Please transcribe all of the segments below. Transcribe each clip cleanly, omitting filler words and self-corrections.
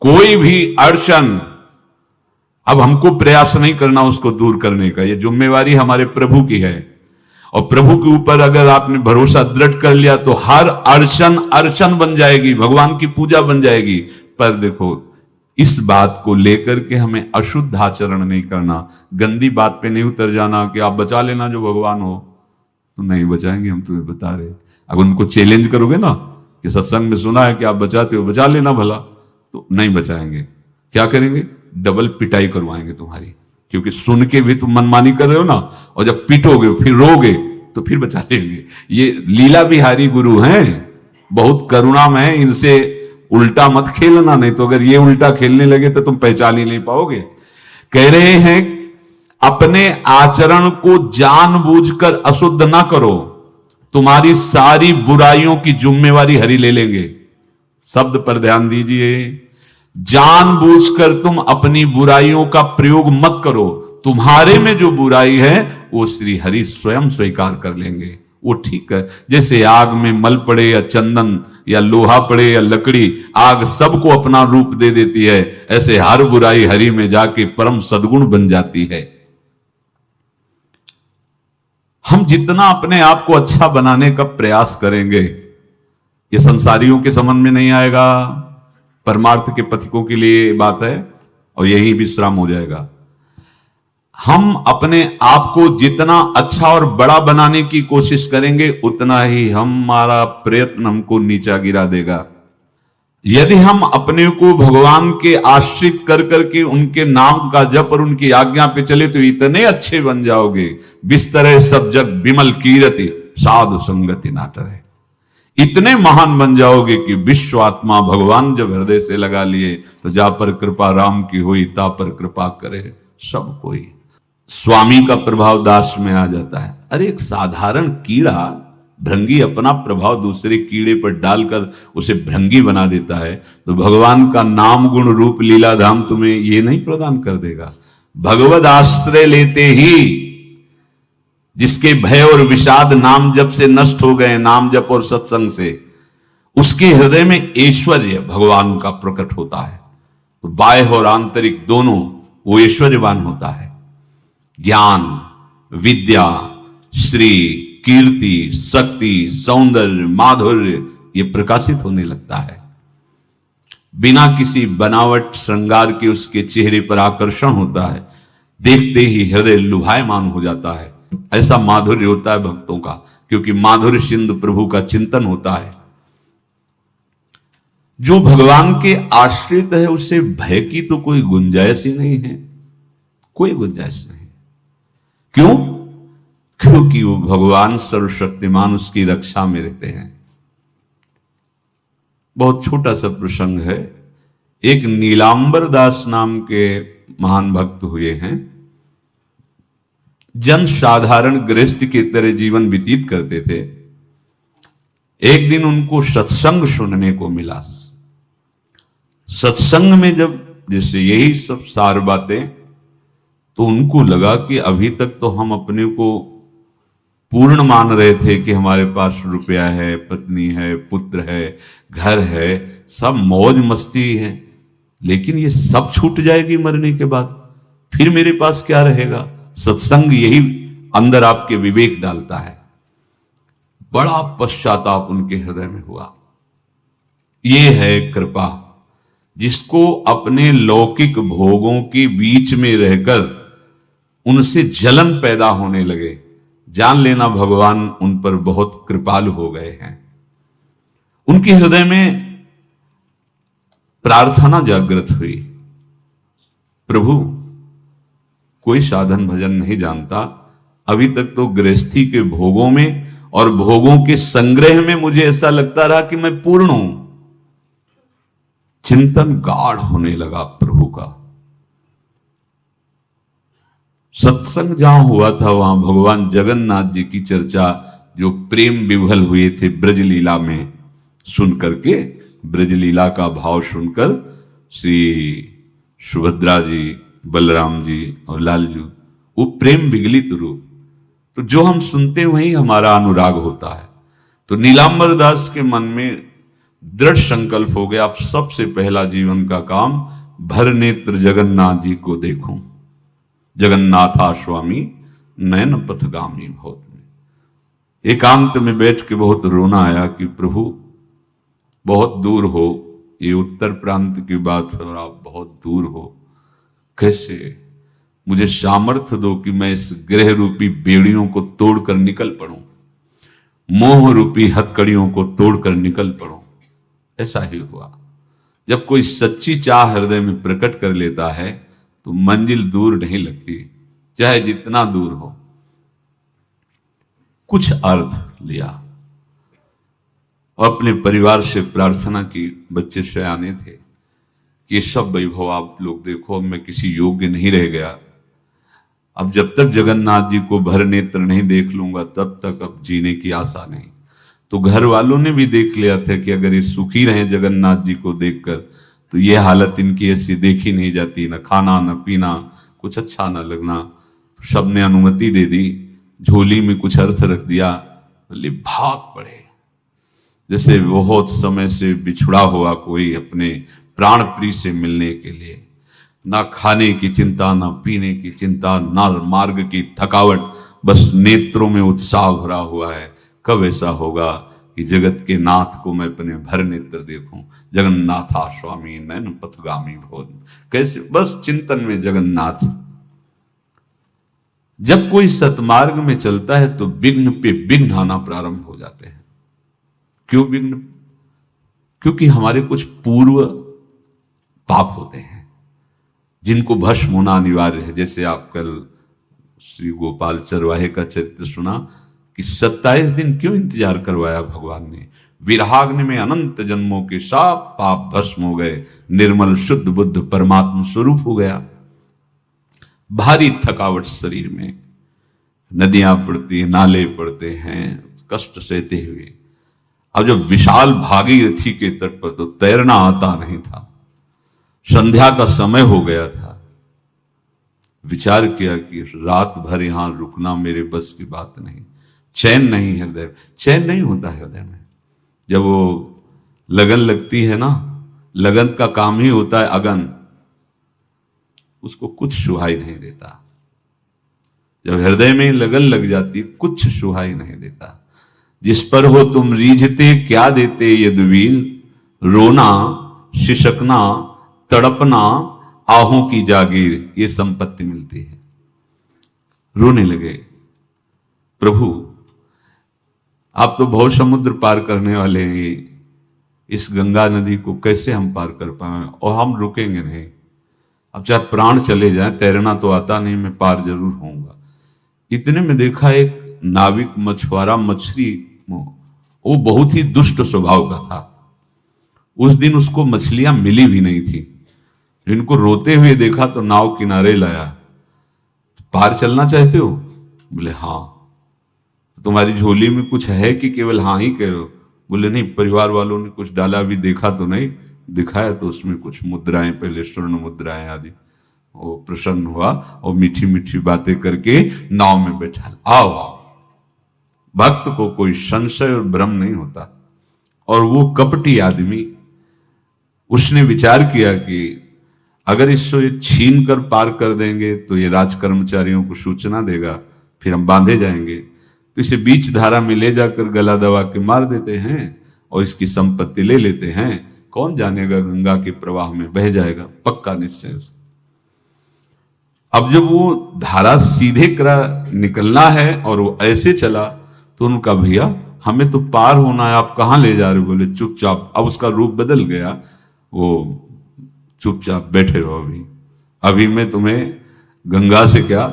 कोई भी अड़चन अब हमको प्रयास नहीं करना उसको दूर करने का, ये जिम्मेवारी हमारे प्रभु की है। और प्रभु के ऊपर अगर आपने भरोसा दृढ़ कर लिया तो हर अड़चन अड़चन बन जाएगी, भगवान की पूजा बन जाएगी। पर देखो, इस बात को लेकर के हमें अशुद्ध आचरण नहीं करना, गंदी बात पे नहीं उतर जाना कि आप बचा लेना जो भगवान हो। तो नहीं बचाएंगे, हम तुम्हें बता रहे। अगर उनको चैलेंज करोगे ना कि सत्संग में सुना है कि आप बचाते हो, बचा लेना भला, तो नहीं बचाएंगे। क्या करेंगे? डबल पिटाई करवाएंगे तुम्हारी, क्योंकि सुन के भी तुम मनमानी कर रहे हो ना, और जब पिटोगे फिर रोगे तो फिर बचा लेंगे। ये लीला बिहारी गुरु हैं, बहुत करुणामय है, इनसे उल्टा मत खेलना, नहीं तो अगर ये उल्टा खेलने लगे तो तुम पहचान ही नहीं पाओगे। कह रहे हैं अपने आचरण को जानबूझकर अशुद्ध ना करो, तुम्हारी सारी बुराइयों की जिम्मेवारी हरि ले लेंगे। शब्द पर ध्यान दीजिए, जानबूझकर तुम अपनी बुराइयों का प्रयोग मत करो, तुम्हारे में जो बुराई है वो श्री हरि स्वयं स्वीकार कर लेंगे। वो ठीक है, जैसे आग में मल पड़े या चंदन या लोहा पड़े या लकड़ी, आग सबको अपना रूप दे देती है, ऐसे हर बुराई हरि में जाके परम सद्गुण बन जाती है। हम जितना अपने आप को अच्छा बनाने का प्रयास करेंगे, ये संसारियों के समझ में नहीं आएगा, परमार्थ के पथिकों के लिए बात है, और यही विश्राम हो जाएगा। हम अपने आप को जितना अच्छा और बड़ा बनाने की कोशिश करेंगे, उतना ही हमारा प्रयत्न हमको नीचा गिरा देगा। यदि हम अपने को भगवान के आश्रित कर करके उनके नाम का जप और उनकी आज्ञा पे चले तो इतने अच्छे बन जाओगे, बिस्तरे सब जग विमल कीरति साधु संगति नाटरे, इतने महान बन जाओगे कि विश्व आत्मा भगवान जब हृदय से लगा लिए तो जा पर कृपा राम की हुई, ता पर कृपा करे सब कोई। स्वामी का प्रभाव दास में आ जाता है। अरे एक साधारण कीड़ा, भृंगी अपना प्रभाव दूसरे कीड़े पर डालकर उसे भृंगी बना देता है, तो भगवान का नाम गुण रूप लीला धाम तुम्हें ये नहीं प्रदान कर देगा? भगवद आश्रय लेते ही जिसके भय और विषाद नाम जप से नष्ट हो गए, नाम जप और सत्संग से, उसके हृदय में ऐश्वर्य भगवान का प्रकट होता है। तो बाह्य और आंतरिक दोनों वो ऐश्वर्यवान होता है। ज्ञान, विद्या, श्री, कीर्ति, शक्ति, सौंदर्य, माधुर्य ये प्रकाशित होने लगता है। बिना किसी बनावट श्रृंगार के उसके चेहरे पर आकर्षण होता है, देखते ही हृदय लुभायमान हो जाता है। ऐसा माधुर्य होता है भक्तों का, क्योंकि माधुर्य सिंधु प्रभु का चिंतन होता है। जो भगवान के आश्रित है उसे भय की तो कोई गुंजाइश ही नहीं है, कोई गुंजाइश नहीं। क्यों? क्योंकि वो भगवान सर्वशक्तिमान उसकी रक्षा में रहते हैं। बहुत छोटा सा प्रसंग है। एक नीलांबर दास नाम के महान भक्त हुए हैं, जन साधारण गृहस्थ की तरह जीवन व्यतीत करते थे। एक दिन उनको सत्संग सुनने को मिला। सत्संग में जब जैसे यही सब सार बातें, तो उनको लगा कि अभी तक तो हम अपने को पूर्ण मान रहे थे कि हमारे पास रुपया है, पत्नी है, पुत्र है, घर है, सब मौज मस्ती है, लेकिन ये सब छूट जाएगी मरने के बाद, फिर मेरे पास क्या रहेगा? सत्संग यही अंदर आपके विवेक डालता है। बड़ा पश्चाताप उनके हृदय में हुआ। ये है कृपा, जिसको अपने लौकिक भोगों के बीच में रहकर उनसे जलन पैदा होने लगे, जान लेना भगवान उन पर बहुत कृपालु हो गए हैं। उनके हृदय में प्रार्थना जागृत हुई, प्रभु कोई साधन भजन नहीं जानता, अभी तक तो गृहस्थी के भोगों में और भोगों के संग्रह में मुझे ऐसा लगता रहा कि मैं पूर्ण हूं। चिंतन गाढ़ होने लगा प्रभु का। सत्संग जहां हुआ था वहां भगवान जगन्नाथ जी की चर्चा, जो प्रेम विभल हुए थे ब्रज लीला में, सुन करके ब्रज लीला का भाव सुनकर श्री सुभद्रा जी, बलराम जी और लालजू, वो प्रेम विगलित रूप, तो जो हम सुनते वही हमारा अनुराग होता है। तो नीलांबर दास के मन में दृढ़ संकल्प हो गया, अब सबसे पहला जीवन का काम भर नेत्र जगन्नाथ जी को देखूं। जगन्नाथा स्वामी नयन पथगामी बहुत में एकांत में बैठ के बहुत रोना आया कि प्रभु बहुत दूर हो, ये उत्तर प्रांत की बात है और आप बहुत दूर हो, कैसे मुझे सामर्थ्य दो कि मैं इस ग्रह रूपी बेड़ियों को तोड़कर निकल पड़ूं, मोह रूपी हथकड़ियों को तोड़कर निकल पड़ूं। ऐसा ही हुआ। जब कोई सच्ची चाह हृदय में प्रकट कर लेता है तो मंजिल दूर नहीं लगती, चाहे जितना दूर हो। कुछ अर्थ लिया और अपने परिवार से प्रार्थना की, बच्चे सयाने थे, कि ये सब वैभव आप लोग देखो, अब मैं किसी योग्य नहीं रह गया, अब जब तक जगन्नाथ जी को भर नेत्र नहीं देख लूंगा तब तक अब जीने की आशा नहीं। तो घर वालों ने भी देख लिया था कि अगर ये सुखी रहे जगन्नाथ जी को देखकर तो ये हालत इनकी ऐसी देखी नहीं जाती, न खाना न पीना, कुछ अच्छा न लगना। सबने अनुमति दे दी, झोली में कुछ अर्थ रख दिया, बोले भाग पड़े, जैसे बहुत समय से बिछुड़ा हुआ कोई अपने प्राण प्रिय से मिलने के लिए। ना खाने की चिंता, ना पीने की चिंता, ना मार्ग की थकावट, बस नेत्रों में उत्साह भरा हुआ है। कब ऐसा होगा कि जगत के नाथ को मैं अपने भर नेत्र देखूं। जगन्नाथा स्वामी नयन पथगामी भोज, कैसे बस चिंतन में जगन्नाथ। जब कोई सतमार्ग में चलता है तो विघ्न पे विघ्न आना प्रारंभ हो जाते हैं। क्यों विघ्न? क्योंकि हमारे कुछ पूर्व पाप होते हैं जिनको भस्म होना अनिवार्य है। जैसे आप कल श्री गोपाल चरवाहे का चरित्र सुना कि 27 दिन क्यों इंतजार करवाया भगवान ने। विराग्नि में अनंत जन्मों के सब पाप भस्म हो गए, निर्मल शुद्ध बुद्ध परमात्मा स्वरूप हो गया। भारी थकावट शरीर में, नदियां पड़ती हैं, नाले पड़ते हैं, कष्ट सहते हुए। अब जब विशाल भागीरथी के तट पर तो तैरना आता नहीं था, संध्या का समय हो गया था। विचार किया कि रात भर यहां रुकना मेरे बस की बात नहीं। चैन नहीं हृदय, चैन नहीं होता हृदय में। जब वो लगन लगती है ना, लगन का काम ही होता है अगन, उसको कुछ सुहाई नहीं देता। जब हृदय में लगन लग जाती कुछ सुहाई नहीं देता। जिस पर हो तुम रीझते क्या देते यदुवीर, रोना शिशकना तड़पना आहों की जागीर, ये संपत्ति मिलती है। रोने लगे, प्रभु आप तो बहुत समुद्र पार करने वाले हैं, इस गंगा नदी को कैसे हम पार कर पाए, और हम रुकेंगे नहीं। अब चाहे प्राण चले जाए, तैरना तो आता नहीं, मैं पार जरूर होऊंगा। इतने में देखा एक नाविक मछुआरा मछली, वो बहुत ही दुष्ट स्वभाव का था। उस दिन उसको मछलियां मिली भी नहीं थी। इनको रोते हुए देखा तो नाव किनारे लाया। पार चलना चाहते हो? बोले हाँ। तुम्हारी झोली में कुछ है कि केवल हाँ ही कह रहे हो? बोले नहीं, परिवार वालों ने कुछ डाला, भी देखा तो नहीं। दिखाया तो उसमें कुछ मुद्राएं, पहले स्वर्ण मुद्राएं आदि। वो प्रसन्न हुआ और मीठी मीठी बातें करके नाव में बैठा। आओ आओ। भक्त को कोई संशय और भ्रम नहीं होता। और वो कपटी आदमी, उसने विचार किया कि अगर इसको छीन कर पार कर देंगे तो ये राज कर्मचारियों को सूचना देगा, फिर हम बांधे जाएंगे। तो इसे बीच धारा में ले जाकर गला दबा के मार देते हैं और इसकी संपत्ति ले लेते हैं। कौन जानेगा, गंगा के प्रवाह में बह जाएगा, पक्का निश्चय। अब जब वो धारा सीधे निकलना है और वो ऐसे चला तो उनका भैया हमें तो पार होना है, आप कहां ले जा रहे हो? बोले चुपचाप। अब उसका रूप बदल गया, वो चुपचाप बैठे रहो, अभी मैं तुम्हें गंगा से क्या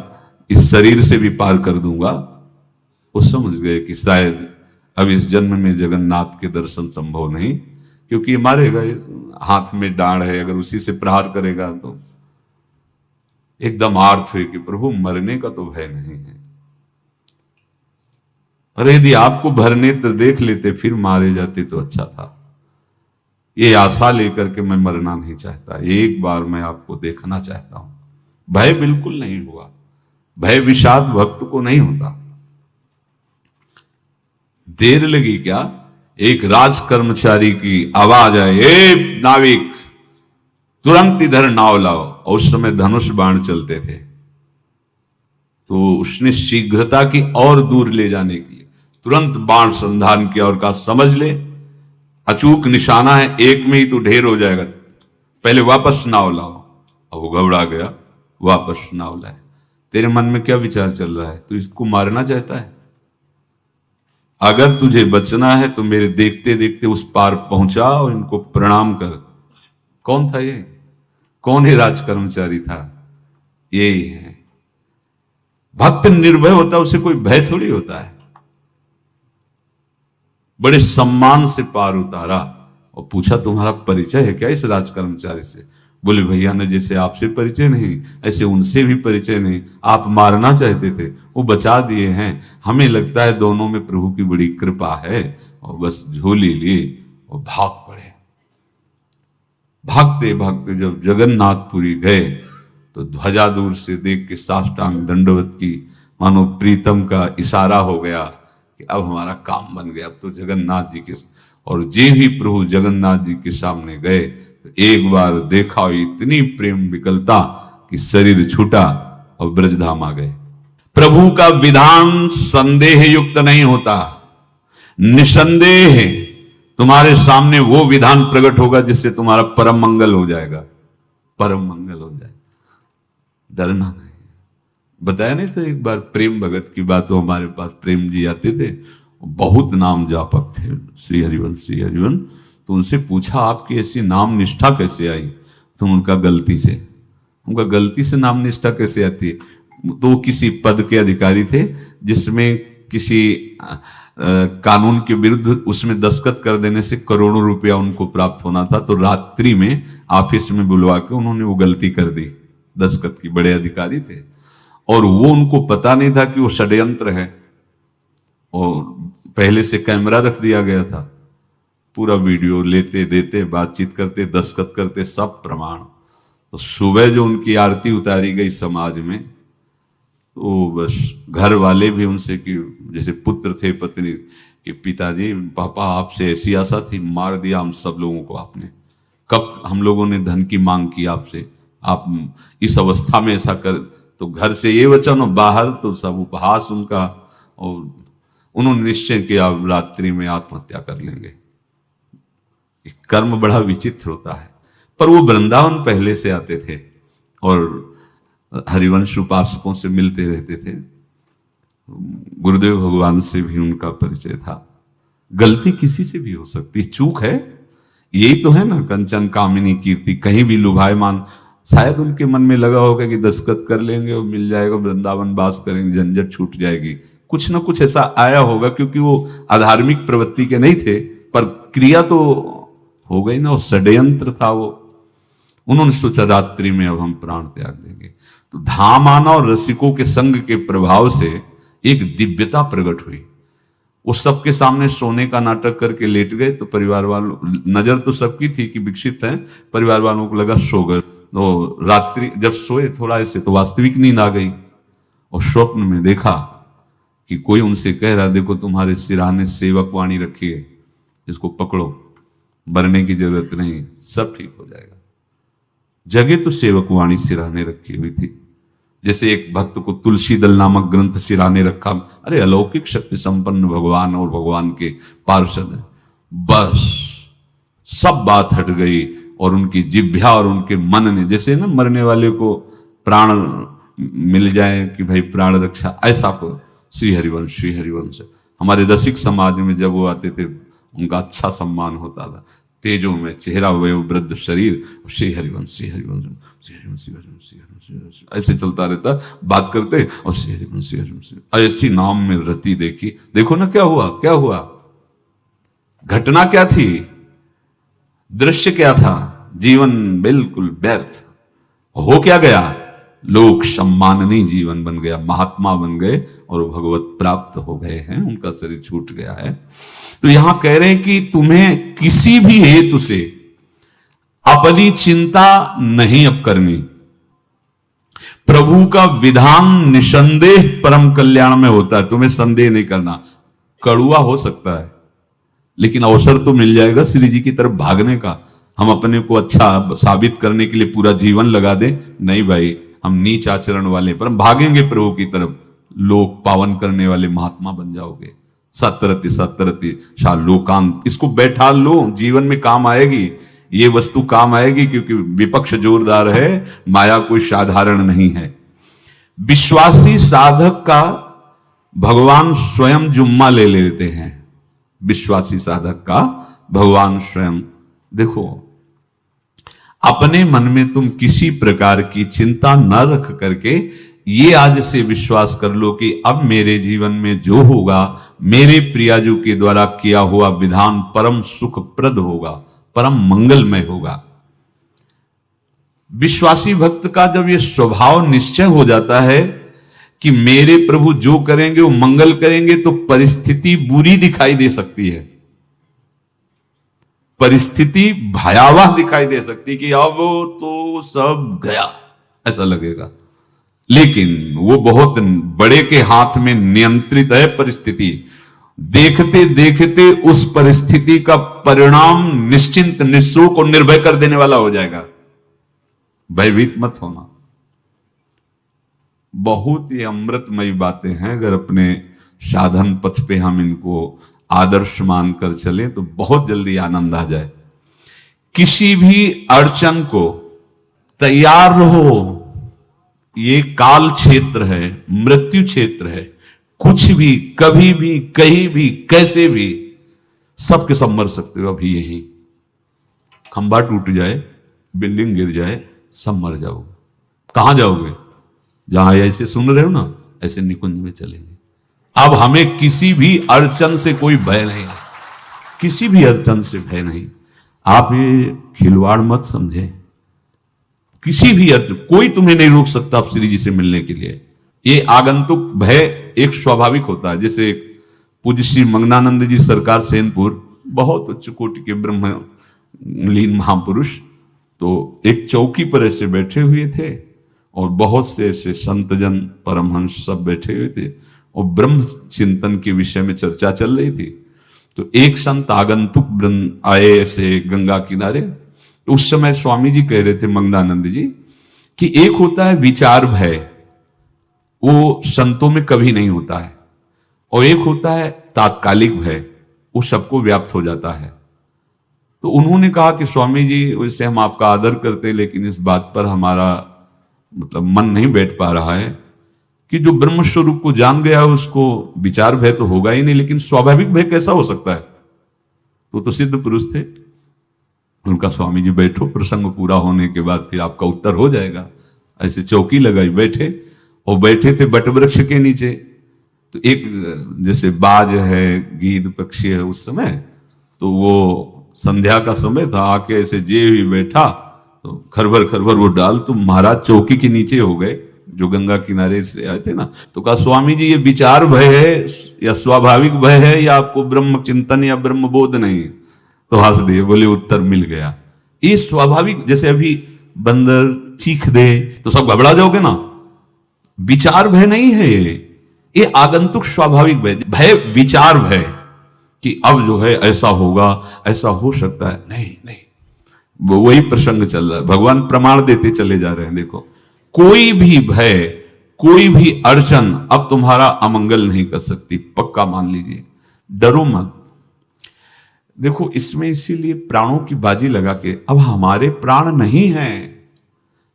इस शरीर से भी पार कर दूंगा। वो समझ गए कि शायद अब इस जन्म में जगन्नाथ के दर्शन संभव नहीं, क्योंकि ये मारेगा, हाथ में डांड है, अगर उसी से प्रहार करेगा तो। एकदम आर्थ हुए कि प्रभु मरने का तो भय नहीं है, पर यदि आपको भरने तो देख लेते फिर मारे जाते तो अच्छा था। ये आशा लेकर के मैं मरना नहीं चाहता, एक बार मैं आपको देखना चाहता हूं। भय बिल्कुल नहीं हुआ। भय विषाद भक्त को नहीं होता। देर लगी क्या? एक राज कर्मचारी की आवाज आए, ए नाविक तुरंत इधर नाव लाओ। और उस समय धनुष बाण चलते थे, तो उसने शीघ्रता की और दूर ले जाने के लिए तुरंत बाण संधान किया और कहा समझ ले अचूक निशाना है, एक में ही तो ढेर हो जाएगा, पहले वापस नाव लाओ। अब वो घबरा गया, वापस नाव लाए। तेरे मन में क्या विचार चल रहा है? तू इसको मारना चाहता है? अगर तुझे बचना है तो मेरे देखते देखते उस पार पहुंचा और इनको प्रणाम कर। कौन था ये? कौन ही राज कर्मचारी था? यही है भक्त। निर्भय होता है, उसे कोई भय थोड़ी होता है। बड़े सम्मान से पार उतारा और पूछा तुम्हारा परिचय है क्या इस राज कर्मचारी से? बोले भैया ने जैसे आपसे परिचय नहीं ऐसे उनसे भी परिचय नहीं, आप मारना चाहते थे वो बचा दिए हैं, हमें लगता है दोनों में प्रभु की बड़ी कृपा है। और बस झोली लिए और भाग पड़े। भागते भागते जब जगन्नाथपुरी गए तो ध्वजा दूर से देख के साष्टांग दंडवत की, मानो प्रीतम का इशारा हो गया कि अब हमारा काम बन गया, अब तो जगन्नाथ जी के। और जे ही प्रभु जगन्नाथ जी के सामने गए तो एक बार देखा इतनी प्रेम विकलता कि शरीर छूटा और ब्रजधाम आ गए। प्रभु का विधान संदेह युक्त नहीं होता, निसंदेह तुम्हारे सामने वो विधान प्रकट होगा जिससे तुम्हारा परम मंगल हो जाएगा, परम मंगल हो जाएगा। डरना नहीं। बताया नहीं तो एक बार प्रेम भगत की बात, तो हमारे पास प्रेम जी आते थे, बहुत नाम जापक थे, श्री हरिवंश श्री हरिवंश। तो उनसे पूछा आपकी ऐसी नाम निष्ठा कैसे आई? तो उनका गलती से नाम निष्ठा कैसे आती है? तो किसी पद के अधिकारी थे जिसमें किसी कानून के विरुद्ध उसमें दस्तखत कर देने से करोड़ों रुपया उनको प्राप्त होना था। तो रात्रि में ऑफिस में बुलवा के उन्होंने वो गलती कर दी दस्तखत की। बड़े अधिकारी थे और वो उनको पता नहीं था कि वो षड्यंत्र है, और पहले से कैमरा रख दिया गया था। पूरा वीडियो लेते देते, बातचीत करते, दस्तखत करते, सब प्रमाण। तो सुबह जो उनकी आरती उतारी गई समाज में, तो बस घर वाले भी उनसे कि जैसे पुत्र थे पत्नी कि पिताजी पापा आपसे ऐसी आशा थी, मार दिया हम सब लोगों को आपने। कब हम लोगों ने धन की मांग की आपसे, आप इस अवस्था में ऐसा कर। तो घर से ये वचन और बाहर तो सब उपहास उनका, और उन्होंने निश्चय किया रात्रि में आत्महत्या कर लेंगे। कर्म बड़ा विचित्र होता है। पर वो वृंदावन पहले से आते थे और हरिवंश उपासकों से मिलते रहते थे। गुरुदेव भगवान से भी उनका परिचय था। गलती किसी से भी हो सकती, चूक है, यही तो है ना। कंचन कामिनी कीर्ति, कहीं भी लुभायमान। शायद उनके मन में लगा होगा कि दस्तखत कर लेंगे और मिल जाएगा, वृंदावन वास करेंगे, झंझट छूट जाएगी। कुछ ना कुछ ऐसा आया होगा, क्योंकि वो अधार्मिक प्रवृत्ति के नहीं थे, पर क्रिया तो हो गई ना, वो षड्यंत्र था वो। उन्होंने सोचा रात्रि में अब हम प्राण त्याग देंगे। तो धाम आना और रसिकों के संग के प्रभाव से एक दिव्यता प्रकट हुई। वो सबके सामने सोने का नाटक करके लेट गए। तो परिवार वालों, नजर तो सबकी थी कि विकसित है, परिवार वालों को लगा सो गए। तो रात्रि जब सोए थोड़ा ऐसे, तो वास्तविक नींद आ गई और स्वप्न में देखा कि कोई उनसे कह रहा, देखो तुम्हारे सिरहाने सेवक वाणी रखी है, इसको पकड़ो, मरने की जरूरत नहीं, सब ठीक हो जाएगा। जगह तो सेवक वाणी सिरहाने रखी हुई थी। जैसे एक भक्त को तुलसी दल नामक ग्रंथ सिरहाने रखा, अरे अलौकिक शक्ति संपन्न भगवान और भगवान के पार्षद हैं। बस सब बात हट गई और उनकी जिह्वा और उनके मन ने, जैसे ना मरने वाले को प्राण मिल जाए कि भाई प्राण रक्षा, ऐसा को श्री हरिवंश हमारे रसिक समाज में जब वो आते थे उनका अच्छा सम्मान होता था। तेजों में चेहरा, वयोवृद्ध शरीर, श्री हरिवंश ऐसे चलता रहता, बात करते और श्री हरिवंश ऐसी नाम में रति देखी। देखो ना क्या हुआ, घटना क्या थी, दृश्य क्या था, जीवन बिल्कुल व्यर्थ हो क्या गया, लोक सम्माननीय जीवन बन गया, महात्मा बन गए और भगवत प्राप्त हो गए हैं, उनका शरीर छूट गया है। तो यहां कह रहे हैं कि तुम्हें किसी भी हेतु से अपनी चिंता नहीं अब करनी। प्रभु का विधान निसंदेह परम कल्याण में होता है, तुम्हें संदेह नहीं करना। कड़ुआ हो सकता है, लेकिन अवसर तो मिल जाएगा श्री जी की तरफ भागने का। हम अपने को अच्छा साबित करने के लिए पूरा जीवन लगा दें, नहीं भाई, हम नीच आचरण वाले पर हम भागेंगे प्रभु की तरफ, लोक पावन करने वाले महात्मा बन जाओगे। सतरति सतरति शा लोकांत, इसको बैठा लो, जीवन में काम आएगी, ये वस्तु काम आएगी, क्योंकि विपक्ष जोरदार है, माया कोई साधारण नहीं है। विश्वासी साधक का भगवान स्वयं जुम्मा ले लेते हैं। विश्वासी साधक का भगवान स्वयं, देखो अपने मन में तुम किसी प्रकार की चिंता न रख करके ये आज से विश्वास कर लो कि अब मेरे जीवन में जो होगा, मेरे प्रियाजू के द्वारा किया हुआ विधान परम सुखप्रद होगा, परम मंगलमय होगा। विश्वासी भक्त का जब ये स्वभाव निश्चय हो जाता है कि मेरे प्रभु जो करेंगे वो मंगल करेंगे, तो परिस्थिति बुरी दिखाई दे सकती है, परिस्थिति भयावह दिखाई दे सकती कि अब तो सब गया ऐसा लगेगा, लेकिन वो बहुत बड़े के हाथ में नियंत्रित है परिस्थिति। देखते देखते उस परिस्थिति का परिणाम निश्चिंत, निःशोक और निर्भय कर देने वाला हो जाएगा। भयभीत मत होना। बहुत ही अमृतमयी बातें हैं, अगर अपने साधन पथ पे हम इनको आदर्श मानकर चले तो बहुत जल्दी आनंद आ जाए। किसी भी अड़चन को तैयार रहो, ये काल क्षेत्र है, मृत्यु क्षेत्र है, कुछ भी कभी भी कहीं भी कैसे भी सबके सब मर सकते हो। अभी यही खंबा टूट जाए, बिल्डिंग गिर जाए, सब मर जाओगे। कहां जाओगे? जहां ऐसे सुन रहे हो ना, ऐसे निकुंज में चलेंगे। अब हमें किसी भी अड़चन से कोई भय नहीं है, किसी भी अड़चन से भय नहीं। आप ये खिलवाड़ मत समझे, किसी भी अड़चन कोई तुम्हें नहीं रोक सकता आप श्री जी से मिलने के लिए। ये आगंतुक भय एक स्वाभाविक होता है। जैसे पूज्य श्री मंगनानंद जी सरकार सेनपुर, बहुत उच्च कोटि के ब्रह्मलीन महापुरुष, तो एक चौकी पर ऐसे बैठे हुए थे और बहुत से ऐसे संतजन परमहंस सब बैठे हुए थे और ब्रह्म चिंतन के विषय में चर्चा चल रही थी। तो एक संत आगंतुक वृंद आए ऐसे गंगा किनारे। तो उस समय स्वामी जी कह रहे थे मंगनानंद जी कि एक होता है विचार भय, वो संतों में कभी नहीं होता है, और एक होता है तात्कालिक भय, वो सबको व्याप्त हो जाता है। तो उन्होंने कहा कि स्वामी जी वैसे हम आपका आदर करते हैं, लेकिन इस बात पर हमारा मतलब मन नहीं बैठ पा रहा है कि जो ब्रह्म स्वरूप को जान गया है उसको विचार भय तो होगा ही नहीं, लेकिन स्वाभाविक भय कैसा हो सकता है? तो सिद्ध पुरुष थे। उनका स्वामी जी बैठो, प्रसंग पूरा होने के बाद फिर आपका उत्तर हो जाएगा। ऐसे चौकी लगाई, बैठे और बैठे थे बटवृक्ष के नीचे। तो एक जैसे बाज है, गीद पक्षी है, उस समय तो वो संध्या का समय था, आके ऐसे जे ही बैठा तो खरबर खरबर वो डाल, तो महाराज चौकी के नीचे हो गए जो गंगा किनारे से आए थे ना। तो कहा स्वामी जी ये विचार भय है या स्वाभाविक भय है या आपको ब्रह्म चिंतन या ब्रह्म बोध नहीं? तो हंस दिए, बोले उत्तर मिल गया। ये स्वाभाविक, जैसे अभी बंदर चीख दे तो सब घबरा जाओगे ना, विचार भय नहीं है ये आगंतुक स्वाभाविक भय। भय विचार भय कि अब जो है ऐसा होगा, ऐसा हो सकता है, नहीं नहीं, वही प्रसंग चल रहा है। भगवान प्रमाण देते चले जा रहे हैं। देखो कोई भी भय, कोई भी अड़चन अब तुम्हारा अमंगल नहीं कर सकती, पक्का मान लीजिए, डरो मत। देखो इसमें इसीलिए प्राणों की बाजी लगा के, अब हमारे प्राण नहीं हैं,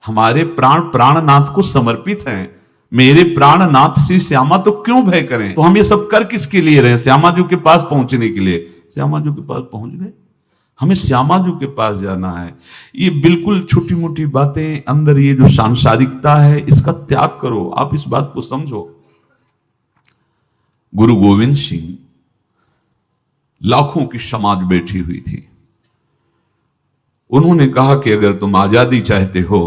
हमारे प्राण प्राणनाथ को समर्पित हैं। मेरे प्राणनाथ श्री श्यामा तो क्यों भय करें? तो हम ये सब कर किसके लिए रहे? श्यामा जी के पास पहुंचने के लिए। श्यामा जी के पास पहुंच गए, हमें श्यामा जी के पास जाना है। ये बिल्कुल छोटी मोटी बातें, अंदर ये जो सांसारिकता है इसका त्याग करो। आप इस बात को समझो। गुरु गोविंद सिंह, लाखों की समाज बैठी हुई थी, उन्होंने कहा कि अगर तुम आजादी चाहते हो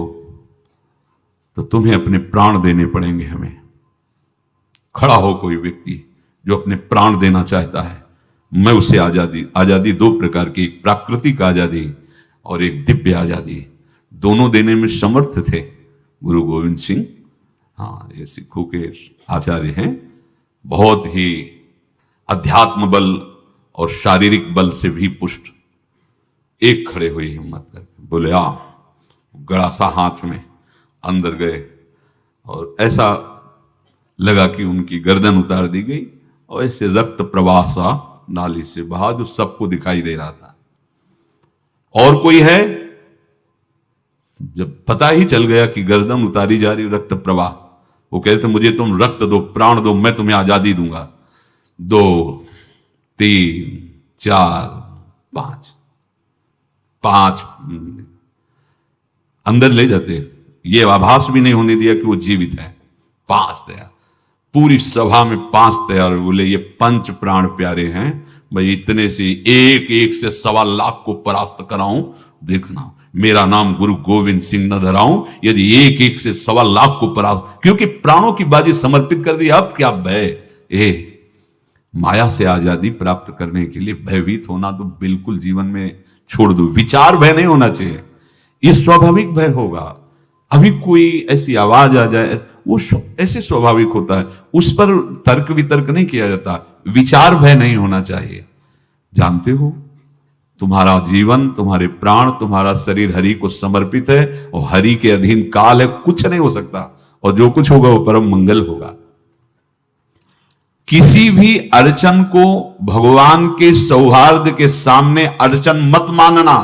तो तुम्हें अपने प्राण देने पड़ेंगे। हमें खड़ा हो कोई व्यक्ति जो अपने प्राण देना चाहता है, मैं उसे आजादी, आजादी दो प्रकार की, एक प्राकृतिक आजादी और एक दिव्य आजादी, दोनों देने में समर्थ थे गुरु गोविंद सिंह। हाँ, ये सिखों के आचार्य हैं, बहुत ही अध्यात्म बल और शारीरिक बल से भी पुष्ट, एक खड़े हुए हिम्मत करके बोले आ, गड़ासा हाथ में अंदर गए और ऐसा लगा कि उनकी गर्दन उतार दी गई और ऐसे रक्त प्रवाह सा नाली से बहा जो सबको दिखाई दे रहा था। और कोई है? जब पता ही चल गया कि गर्दन उतारी जा रही, रक्त प्रवाह, वो कहते मुझे तुम रक्त दो, प्राण दो, मैं तुम्हें आजादी दूंगा। 2 3 4 5 अंदर ले जाते, ये आभास भी नहीं होने दिया कि वो जीवित है। 5 तैयार, पूरी सभा में 5 तैयार। बोले ये पंच प्राण प्यारे हैं भाई, इतने से एक एक से 1.25 लाख को परास्त कराऊं, देखना मेरा नाम गुरु गोविंद सिंह न धराऊं, यदि एक एक से 1.25 लाख को परास्त, क्योंकि प्राणों की बाजी समर्पित कर दी। अब क्या भय? माया से आजादी प्राप्त करने के लिए भयभीत होना तो बिल्कुल जीवन में छोड़ दो। विचार भय नहीं होना चाहिए, ये स्वाभाविक भय होगा। अभी कोई ऐसी आवाज आ जाए, वो ऐसे स्वाभाविक होता है, उस पर तर्क वितर्क नहीं किया जाता। विचार भय नहीं होना चाहिए। जानते हो तुम्हारा जीवन, तुम्हारे प्राण, तुम्हारा शरीर हरि को समर्पित है और हरि के अधीन काल है, कुछ नहीं हो सकता, और जो कुछ होगा वो परम मंगल होगा। किसी भी अड़चन को भगवान के सौहार्द के सामने अड़चन मत मानना।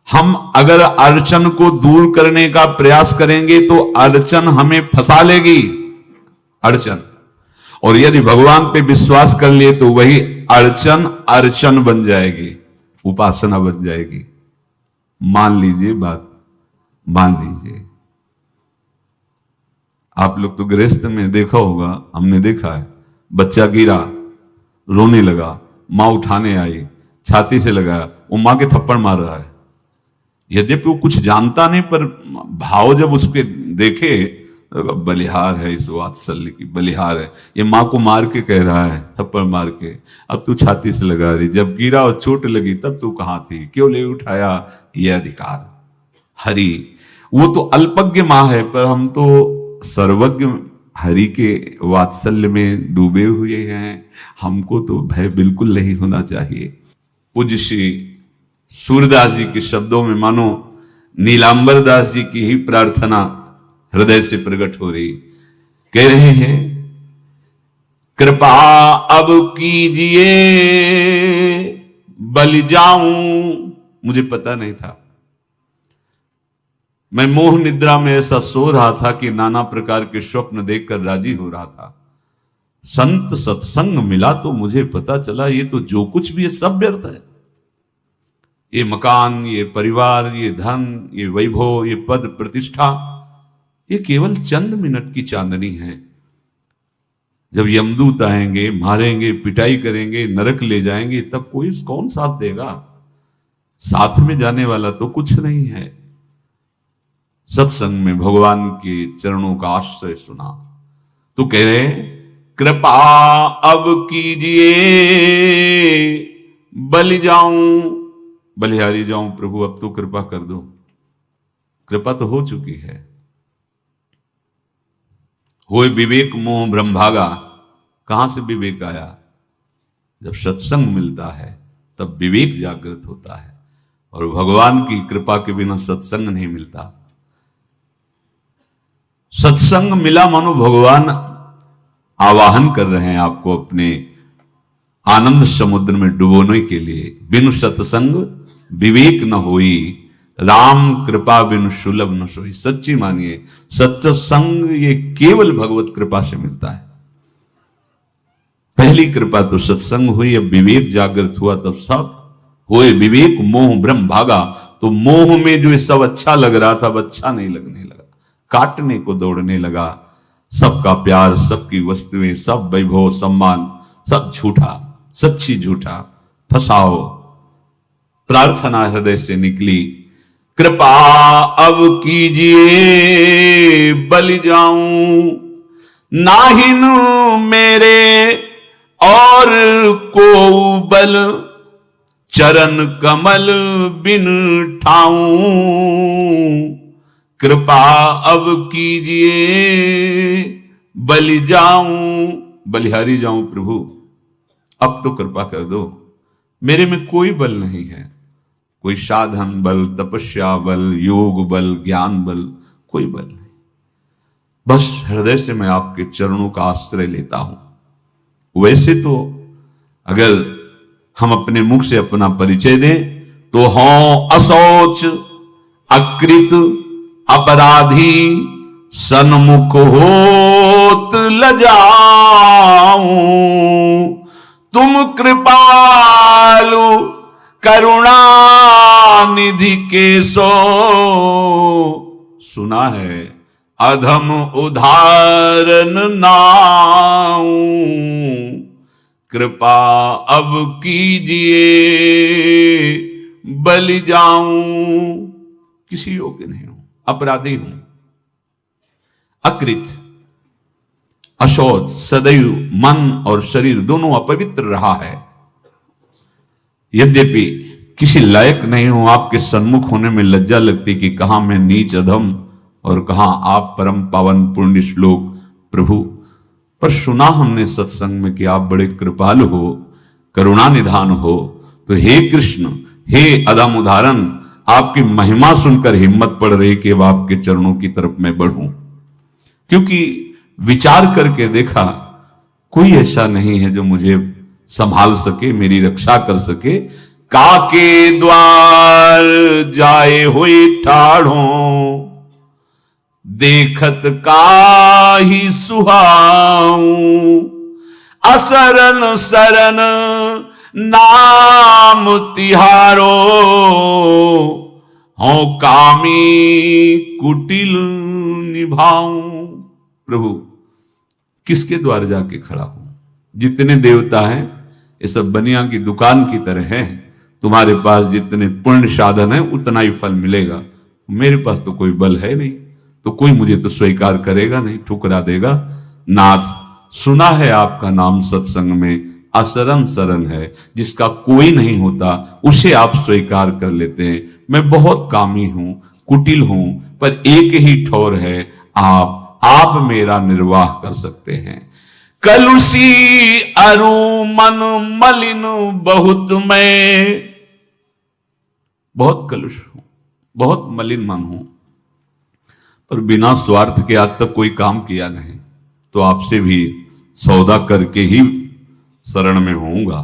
हम अगर अड़चन को दूर करने का प्रयास करेंगे तो अड़चन हमें फंसा लेगी, अड़चन। और यदि भगवान पे विश्वास कर लिए तो वही अड़चन अर्चन बन जाएगी, उपासना बन जाएगी। मान लीजिए बात, मान लीजिए आप लोग तो गृहस्थ में देखा होगा, हमने देखा है, बच्चा गिरा, रोने लगा, मां उठाने आई, छाती से लगाया, वो मां के थप्पड़ मार रहा है। यद्यपि वो कुछ जानता नहीं, पर भाव जब उसके देखे, बलिहार है, इस वात्सल्य की बलिहार है, ये मां को मार के कह रहा है, थप्पड़ मार के, अब तू छाती से लगा रही, जब गिरा और चोट लगी तब तू कहां थी, क्यों ले उठाया? ये अधिकार हरि। वो तो अल्पज्ञ मां है, पर हम तो सर्वज्ञ हरि के वात्सल्य में डूबे हुए हैं। हमको तो भय बिल्कुल नहीं होना चाहिए। पूज्य श्री सूरदास जी के शब्दों में मानो नीलांबर दास जी की ही प्रार्थना हृदय से प्रकट हो रही। कह रहे हैं, कृपा अब कीजिए बलि जाऊं। मुझे पता नहीं था, मैं मोह निद्रा में ऐसा सो रहा था कि नाना प्रकार के स्वप्न देखकर राजी हो रहा था। संत सत्संग मिला तो मुझे पता चला ये तो जो कुछ भी है सब व्यर्थ है। ये मकान, ये परिवार, ये धन, ये वैभव, ये पद प्रतिष्ठा, ये केवल चंद मिनट की चांदनी है। जब यमदूत आएंगे, मारेंगे, पिटाई करेंगे, नरक ले जाएंगे, तब कोई कौन साथ देगा? साथ में जाने वाला तो कुछ नहीं है। सत्संग में भगवान के चरणों का आश्रय सुना तो कह रहे, कृपा अब कीजिए बलि जाऊं, बलिहारी जाऊं प्रभु, अब तो कृपा कर दो। कृपा तो हो चुकी है। होए विवेक मोह भ्रम भागा। कहां से विवेक आया? जब सत्संग मिलता है तब विवेक जागृत होता है, और भगवान की कृपा के बिना सत्संग नहीं मिलता। सत्संग मिला मानो भगवान आवाहन कर रहे हैं आपको अपने आनंद समुद्र में डुबोने के लिए। बिनु सत्संग विवेक न होई, राम कृपा बिनु सुलभ न सोई। सच्ची मानिए, सत्संग ये केवल भगवत कृपा से मिलता है। पहली कृपा तो सत्संग हुई, अब विवेक जागृत हुआ, तब सब होए विवेक मोह भ्रम भागा। तो मोह में जो सब अच्छा लग रहा था, अब अच्छा नहीं लगने लगा, काटने को दौड़ने लगा। सबका प्यार, सबकी वस्तुएं, सब वैभव सम्मान, सब झूठा, सच्ची झूठा। फसाओ। प्रार्थना हृदय से निकली, कृपा अब कीजिए बलि जाऊं, नाहिन मेरे और को बल, चरण कमल बिन ठाऊं। कृपा अब कीजिए बलि जाऊं, बलिहारी जाऊं प्रभु, अब तो कृपा कर दो, मेरे में कोई बल नहीं है, कोई साधन बल, तपस्या बल, योग बल, ज्ञान बल, कोई बल नहीं। बस हृदय से मैं आपके चरणों का आश्रय लेता हूं। वैसे तो अगर हम अपने मुख से अपना परिचय दें तो हों असौच, अकृत, अपराधी, सन्मुख होत लजाऊं। तुम कृपालु करुणा निधि के सो, सुना है अधम उदाहरण नाऊं। कृपा अब कीजिए बलि जाऊं। किसी योग्य नहीं हूं, अपराधी हूं, अकृत, अशौच, सदैव मन और शरीर दोनों अपवित्र रहा है। यद्यपि किसी लायक नहीं हूं, आपके सन्मुख होने में लज्जा लगती कि कहां मैं नीच अधम और कहां आप परम पावन पुण्य श्लोक प्रभु। पर सुना हमने सत्संग में कि आप बड़े कृपालु हो, करुणा निधान हो, तो हे कृष्ण, हे अधम उदाहरण, आपकी महिमा सुनकर हिम्मत पड़ रही कि अब आपके चरणों की तरफ मैं बढ़ूं। क्योंकि विचार करके देखा कोई ऐसा नहीं है जो मुझे संभाल सके, मेरी रक्षा कर सके। काके द्वार जाए हुए ठाढ़ों, देखत काहि सुहाऊं। असरन सरन नाम तिहारो, हों कामी कुटिल निभाऊं। प्रभु किसके द्वार जाके खड़ा हूं? जितने देवता हैं ये सब बनिया की दुकान की तरह हैं। तुम्हारे पास जितने पुण्य साधन है उतना ही फल मिलेगा। मेरे पास तो कोई बल है नहीं, तो कोई मुझे तो स्वीकार करेगा नहीं, ठुकरा देगा। नाथ, सुना है आपका नाम सत्संग में असरन सरन है, जिसका कोई नहीं होता उसे आप स्वीकार कर लेते हैं। मैं बहुत कामी हूं, कुटिल हूं, पर एक ही ठौर है, आप मेरा निर्वाह कर सकते हैं। कलुषी अरु मन मलिन बहुत, मैं बहुत कलुष हूं, बहुत मलिन मन हूं, पर बिना स्वार्थ के आज तक कोई काम किया नहीं, तो आपसे भी सौदा करके ही शरण में होऊंगा।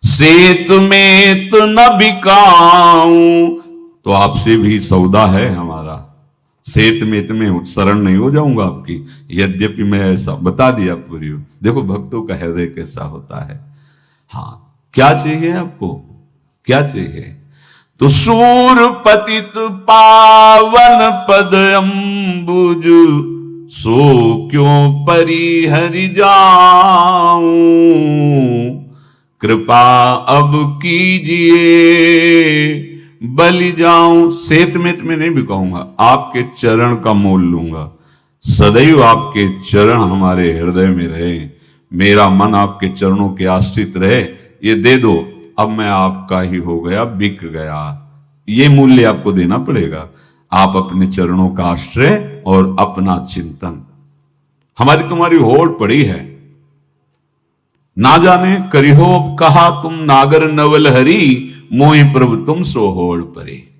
सेत में तो न बिकाऊं, तो आपसे भी सौदा है हमारा। सेत में शरण नहीं हो जाऊंगा आपकी, यद्यपि मैं ऐसा बता दिया पूरी। देखो भक्तों का हृदय कैसा होता है। हाँ, क्या चाहिए आपको, क्या चाहिए? तो सूर पतित पावन पद अम्बुज, सो क्यों परिहरि जाऊं। कृपा अब कीजिए बलि जाऊं। सेत में नहीं बिकाऊंगा, आपके चरण का मोल लूंगा। सदैव आपके चरण हमारे हृदय में रहे, मेरा मन आपके चरणों के आश्रित रहे। ये दे दो, अब मैं आपका ही हो गया, बिक गया। ये मूल्य आपको देना पड़ेगा। आप अपने चरणों का आश्रय और अपना चिंतन। हमारी तुम्हारी होड़ पड़ी है, ना जाने करिहो अब कहा तुम नागर नवल हरी, मोहि प्रभु तुम सो होड़ परे।